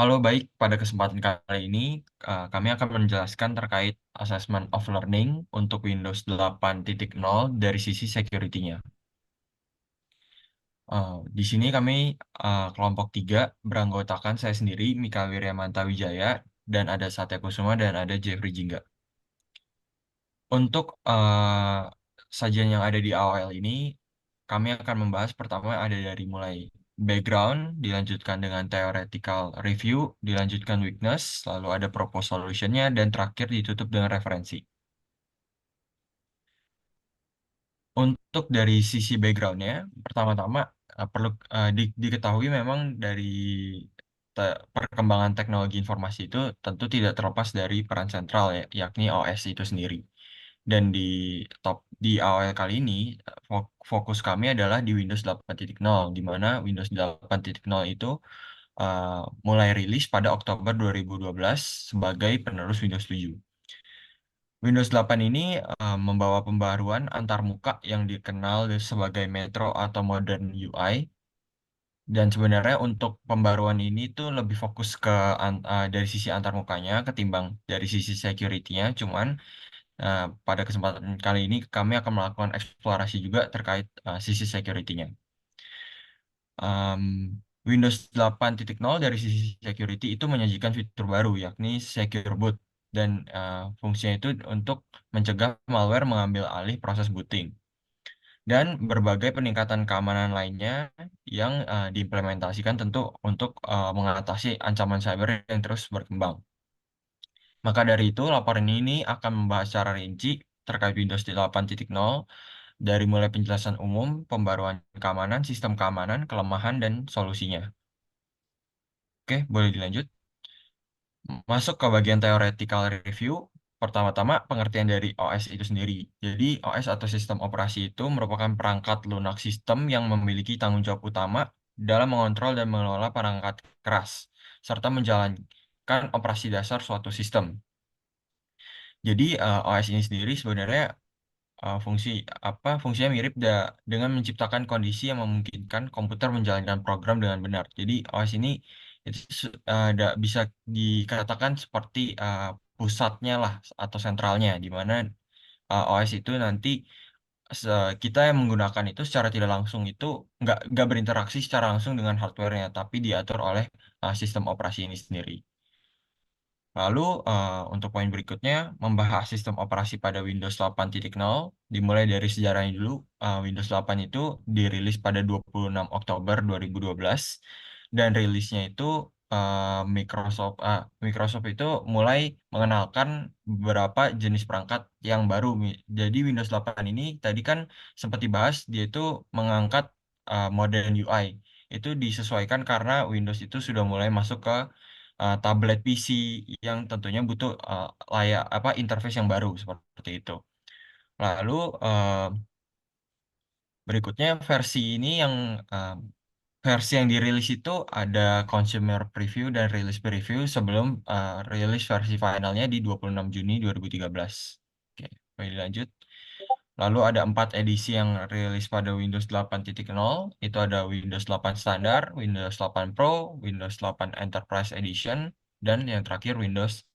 Halo, baik. Pada kesempatan kali ini, kami akan menjelaskan terkait assessment of learning untuk Windows 8.0 dari sisi security-nya. Di sini kami kelompok 3 beranggotakan saya sendiri, Mika Wiryamanta Wijaya, dan ada Satya Kusuma dan ada Jeffrey Jingga. Untuk sajian yang ada di awal ini, kami akan membahas pertama ada dari mulai background, dilanjutkan dengan theoretical review, dilanjutkan weakness, lalu ada proposed solution-nya, dan terakhir ditutup dengan referensi. Untuk dari sisi background-nya, pertama-tama perlu diketahui memang dari perkembangan teknologi informasi itu tentu tidak terlepas dari peran sentral ya, yakni OS itu sendiri. Dan di awal kali ini fokus kami adalah di Windows 8.0 di mana Windows 8.0 itu mulai rilis pada Oktober 2012 sebagai penerus Windows 7. Windows 8 ini membawa pembaruan antarmuka yang dikenal sebagai Metro atau Modern UI. Dan sebenarnya untuk pembaruan ini tuh lebih fokus ke dari sisi antarmukanya ketimbang dari sisi security-nya. Cuman pada kesempatan kali ini kami akan melakukan eksplorasi juga terkait sisi security-nya. Um, Windows 8.0 dari sisi security itu menyajikan fitur baru yakni Secure Boot dan fungsinya itu untuk mencegah malware mengambil alih proses booting dan berbagai peningkatan keamanan lainnya yang diimplementasikan tentu untuk mengatasi ancaman cyber yang terus berkembang. Maka dari itu, laporan ini akan membahas secara rinci terkait Windows 8.0 dari mulai penjelasan umum, pembaruan keamanan, sistem keamanan, kelemahan, dan solusinya. Oke, boleh dilanjut. Masuk ke bagian theoretical review, pertama-tama pengertian dari OS itu sendiri. Jadi, OS atau sistem operasi itu merupakan perangkat lunak sistem yang memiliki tanggung jawab utama dalam mengontrol dan mengelola perangkat keras, serta menjalankan operasi dasar suatu sistem. Jadi, OS ini sendiri sebenarnya fungsi fungsinya mirip dengan menciptakan kondisi yang memungkinkan komputer menjalankan program dengan benar. Jadi OS ini itu bisa dikatakan seperti pusatnya lah atau sentralnya di mana OS itu nanti kita yang menggunakan itu secara tidak langsung itu nggak berinteraksi secara langsung dengan hardware-nya, tapi diatur oleh sistem operasi ini sendiri. Lalu untuk poin berikutnya membahas sistem operasi pada Windows 8.0 dimulai dari sejarahnya dulu. Windows 8 itu dirilis pada 26 Oktober 2012 dan rilisnya itu Microsoft itu mulai mengenalkan beberapa jenis perangkat yang baru. Jadi Windows 8 ini tadi kan sempat dibahas dia itu mengangkat modern UI. Itu disesuaikan karena Windows itu sudah mulai masuk ke tablet PC yang tentunya butuh interface yang baru seperti itu. Lalu berikutnya eh, versi yang dirilis itu ada consumer preview dan release preview sebelum rilis versi finalnya di 26 Juni 2013. Oke, boleh dilanjut. Lalu ada 4 edisi yang rilis pada Windows 8.0, itu ada Windows 8 Standard, Windows 8 Pro, Windows 8 Enterprise Edition, dan yang terakhir Windows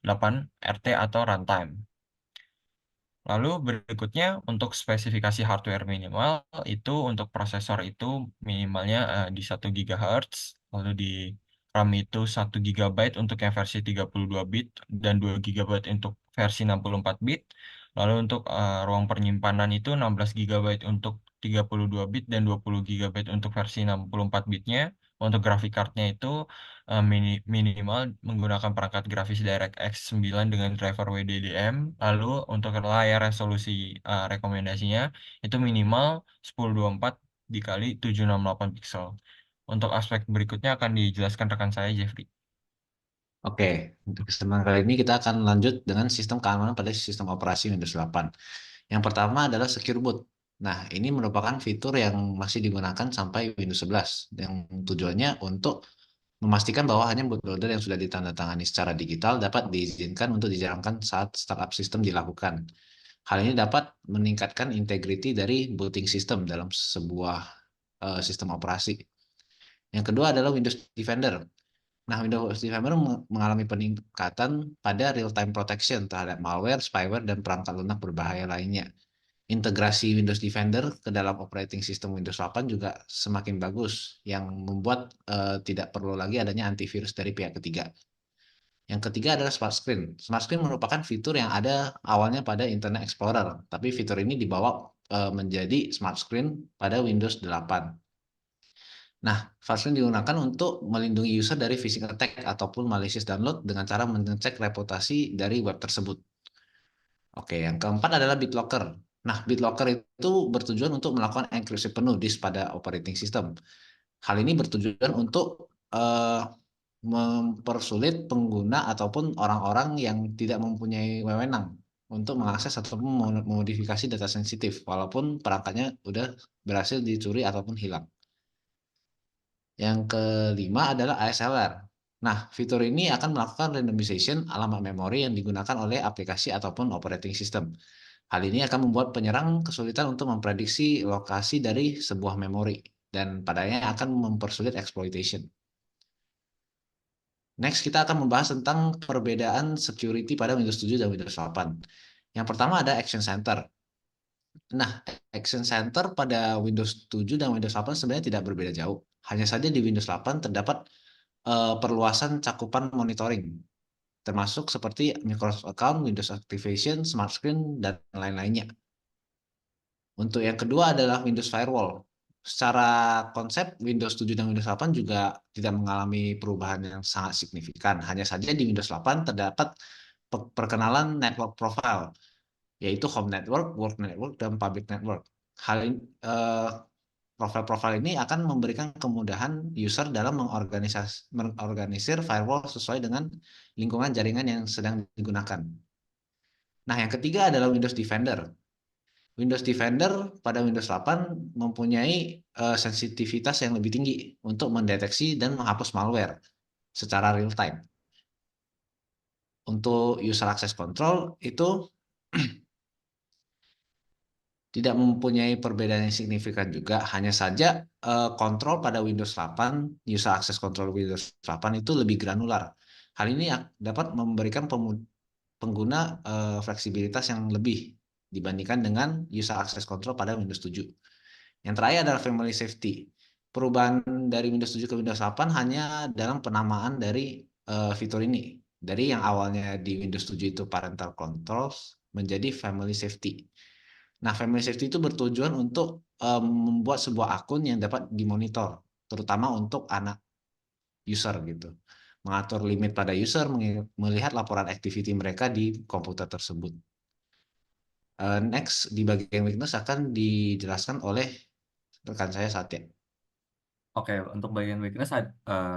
8 RT atau Runtime. Lalu berikutnya untuk spesifikasi hardware minimal itu untuk prosesor itu minimalnya di 1 GHz, lalu di RAM itu 1 GB untuk yang versi 32 bit dan 2 GB untuk versi 64 bit. Lalu untuk ruang penyimpanan itu 16 GB untuk 32 bit dan 20 GB untuk versi 64 bitnya. Untuk grafik cardnya itu minimal menggunakan perangkat grafis DirectX 9 dengan driver WDDM. Lalu untuk layar resolusi rekomendasinya itu minimal 1024 dikali 768 pixel. Untuk aspek berikutnya akan dijelaskan rekan saya Jeffrey. Oke, untuk kesempatan kali ini kita akan lanjut dengan sistem keamanan pada sistem operasi Windows 8. Yang pertama adalah Secure Boot. Nah, ini merupakan fitur yang masih digunakan sampai Windows 11, yang tujuannya untuk memastikan bahwa hanya bootloader yang sudah ditandatangani secara digital dapat diizinkan untuk dijalankan saat startup sistem dilakukan. Hal ini dapat meningkatkan integriti dari booting system dalam sebuah sistem operasi. Yang kedua adalah Windows Defender. Nah, Windows Defender mengalami peningkatan pada real-time protection terhadap malware, spyware, dan perangkat lunak berbahaya lainnya. Integrasi Windows Defender ke dalam operating system Windows 8 juga semakin bagus, yang membuat tidak perlu lagi adanya antivirus dari pihak ketiga. Yang ketiga adalah Smart Screen. Smart Screen merupakan fitur yang ada awalnya pada Internet Explorer, tapi fitur ini dibawa menjadi Smart Screen pada Windows 8. Nah, Smart Screen digunakan untuk melindungi user dari phishing attack ataupun malicious download dengan cara mengecek reputasi dari web tersebut. Oke, yang keempat adalah BitLocker. Nah, BitLocker itu bertujuan untuk melakukan enkripsi penuh disk pada operating system. Hal ini bertujuan untuk mempersulit pengguna ataupun orang-orang yang tidak mempunyai wewenang untuk mengakses ataupun memodifikasi data sensitif, walaupun perangkatnya udah berhasil dicuri ataupun hilang. Yang kelima adalah ASLR. Nah, fitur ini akan melakukan randomization alamat memori yang digunakan oleh aplikasi ataupun operating system. Hal ini akan membuat penyerang kesulitan untuk memprediksi lokasi dari sebuah memori dan padanya akan mempersulit exploitation. Next, kita akan membahas tentang perbedaan security pada Windows 7 dan Windows 8. Yang pertama ada Action Center. Nah, Action Center pada Windows 7 dan Windows 8 sebenarnya tidak berbeda jauh. Hanya saja di Windows 8 terdapat perluasan cakupan monitoring, termasuk seperti Microsoft Account, Windows Activation, Smart Screen, dan lain-lainnya. Untuk yang kedua adalah Windows Firewall. Secara konsep, Windows 7 dan Windows 8 juga tidak mengalami perubahan yang sangat signifikan. Hanya saja di Windows 8 terdapat perkenalan network profile, yaitu home network, work network, dan public network. Hal ini, profil-profil ini akan memberikan kemudahan user dalam mengorganisir firewall sesuai dengan lingkungan jaringan yang sedang digunakan. Nah, yang ketiga adalah Windows Defender. Windows Defender pada Windows 8 mempunyai sensitivitas yang lebih tinggi untuk mendeteksi dan menghapus malware secara real time. Untuk user access control itu tidak mempunyai perbedaan yang signifikan juga, hanya saja kontrol pada Windows 8, user access control Windows 8 itu lebih granular. Hal ini dapat memberikan pengguna fleksibilitas yang lebih dibandingkan dengan user access control pada Windows 7. Yang terakhir adalah family safety. Perubahan dari Windows 7 ke Windows 8 hanya dalam penamaan dari fitur ini. Dari yang awalnya di Windows 7 itu parental controls menjadi family safety. Nah, family safety itu bertujuan untuk membuat sebuah akun yang dapat dimonitor, terutama untuk anak user gitu. Mengatur limit pada user, melihat laporan activity mereka di komputer tersebut. Next, di bagian weakness akan dijelaskan oleh rekan saya Satya. Oke, untuk bagian weakness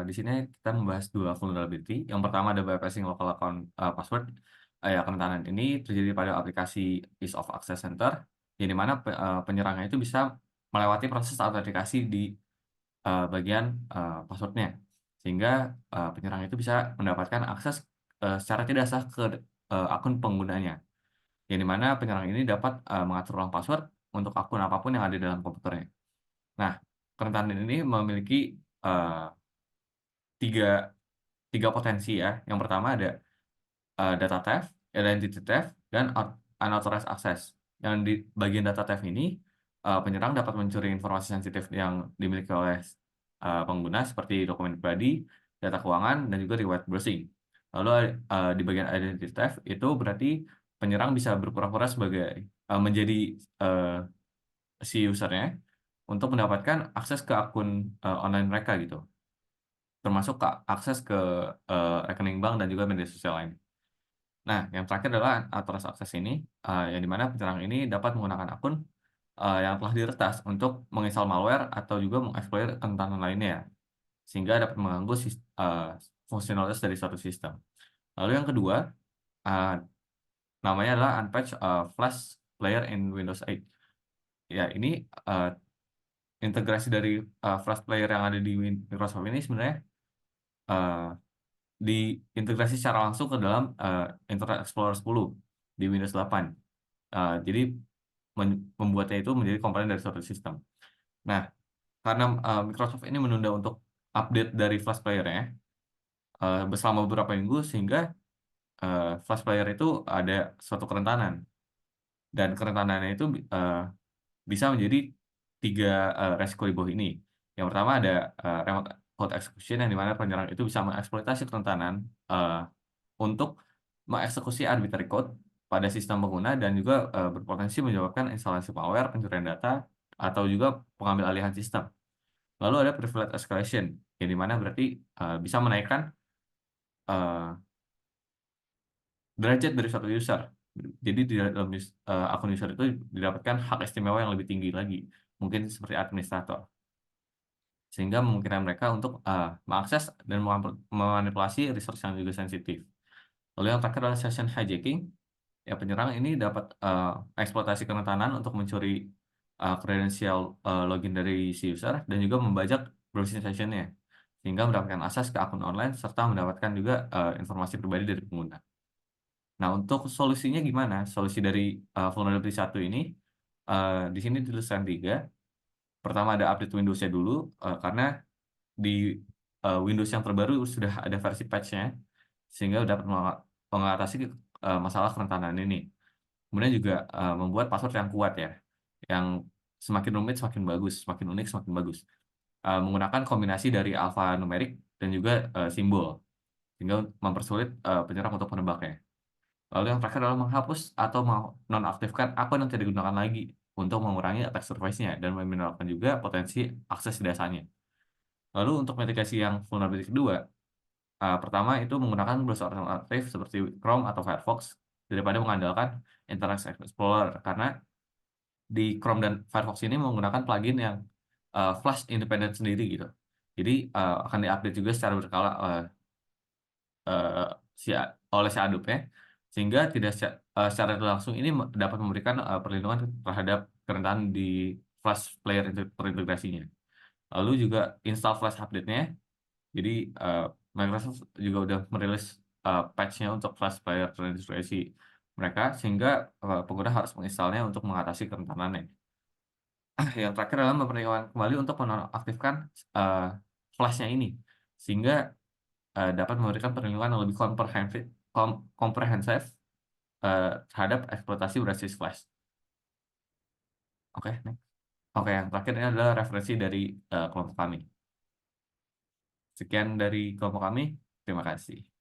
di sini kita membahas dua vulnerability. Yang pertama ada bypassing local account password. Kerentanan ini terjadi pada aplikasi Ease of Access Center, yang dimana penyerangnya itu bisa melewati proses autentikasi di bagian passwordnya, sehingga penyerang itu bisa mendapatkan akses secara tidak sah ke akun penggunanya, yang dimana penyerang ini dapat mengatur ulang password untuk akun apapun yang ada dalam komputernya. Nah, kerentanan ini memiliki uh, tiga, tiga potensi ya. Yang pertama ada data theft, identity theft, dan unauthorized access. Yang di bagian data theft ini, penyerang dapat mencuri informasi sensitif yang dimiliki oleh pengguna seperti dokumen pribadi, data keuangan, dan juga riwayat browsing. Lalu di bagian identity theft itu berarti penyerang bisa berpura-pura sebagai menjadi uh, si usernya untuk mendapatkan akses ke akun online mereka gitu, termasuk akses ke rekening bank dan juga media sosial lain. Nah, yang terakhir adalah authorized access ini, yang dimana penyerang ini dapat menggunakan akun yang telah diretas untuk menginstal malware atau juga mengeksploit kerentanan lainnya, sehingga dapat mengganggu fungsionalitas dari suatu sistem. Lalu yang kedua, uh, namanya adalah unpatched flash player in Windows 8. Ya, ini integrasi dari flash player yang ada di Microsoft ini sebenarnya uh, diintegrasi secara langsung ke dalam Internet Explorer 10 di Windows 8. Jadi membuatnya itu menjadi komponen dari suatu sistem. Nah, karena Microsoft ini menunda untuk update dari flash player-nya, selama beberapa minggu sehingga flash player itu ada suatu kerentanan, dan kerentanannya itu bisa menjadi 3 resiko di bawah ini. Yang pertama ada remote code execution, yang dimana penyerang itu bisa mengeksploitasi kerentanan untuk mengeksekusi arbitrary code pada sistem pengguna, dan juga berpotensi menyebabkan instalasi malware, pencurian data, atau juga pengambil alihan sistem. Lalu ada privilege escalation, yang dimana berarti bisa menaikkan derajat dari suatu user. Jadi di dalam akun user itu didapatkan hak istimewa yang lebih tinggi lagi, mungkin seperti administrator, sehingga memungkinkan mereka untuk mengakses dan memanipulasi resource yang juga sensitif. Lalu yang terakhir adalah session hijacking. Ya, penyerang ini dapat eksploitasi kerentanan untuk mencuri kredensial login dari si user, dan juga membajak browsing sessionnya, sehingga mendapatkan akses ke akun online serta mendapatkan juga informasi pribadi dari pengguna. Nah, untuk solusinya gimana? Solusi dari vulnerability 1 ini di sini dituliskan 3. Pertama ada update Windows-nya dulu, karena di Windows yang terbaru sudah ada versi patch-nya, sehingga dapat mengatasi masalah kerentanan ini. Kemudian juga membuat password yang kuat ya, yang semakin rumit semakin bagus, semakin unik semakin bagus. Menggunakan kombinasi dari alfanumerik dan juga simbol, sehingga mempersulit penyerang untuk menebaknya. Lalu yang terakhir adalah menghapus atau nonaktifkan akun yang tidak digunakan lagi untuk mengurangi attack surface-nya dan meminimalkan juga potensi akses dasarnya. Lalu untuk mitigasi yang vulnerability kedua, pertama itu menggunakan browser alternatif seperti Chrome atau Firefox daripada mengandalkan Internet Explorer, karena di Chrome dan Firefox ini menggunakan plugin yang flash independen sendiri gitu. Jadi akan diupdate juga secara berkala oleh si Adobe-nya, sehingga tidak secara langsung ini dapat memberikan perlindungan terhadap kerentanan di flash player terintegrasinya. Lalu juga install flash update-nya. Jadi Microsoft juga udah merilis patch-nya untuk flash player terintegrasi mereka, sehingga pengguna harus menginstalnya untuk mengatasi kerentanannya. Yang terakhir adalah mempertimbangkan kembali untuk menonaktifkan flash-nya ini, sehingga dapat memberikan perlindungan yang lebih komprehensif terhadap eksploitasi berbasis flash. Oke, next. Oke, yang terakhir ini adalah referensi dari kelompok kami. Sekian dari kelompok kami. Terima kasih.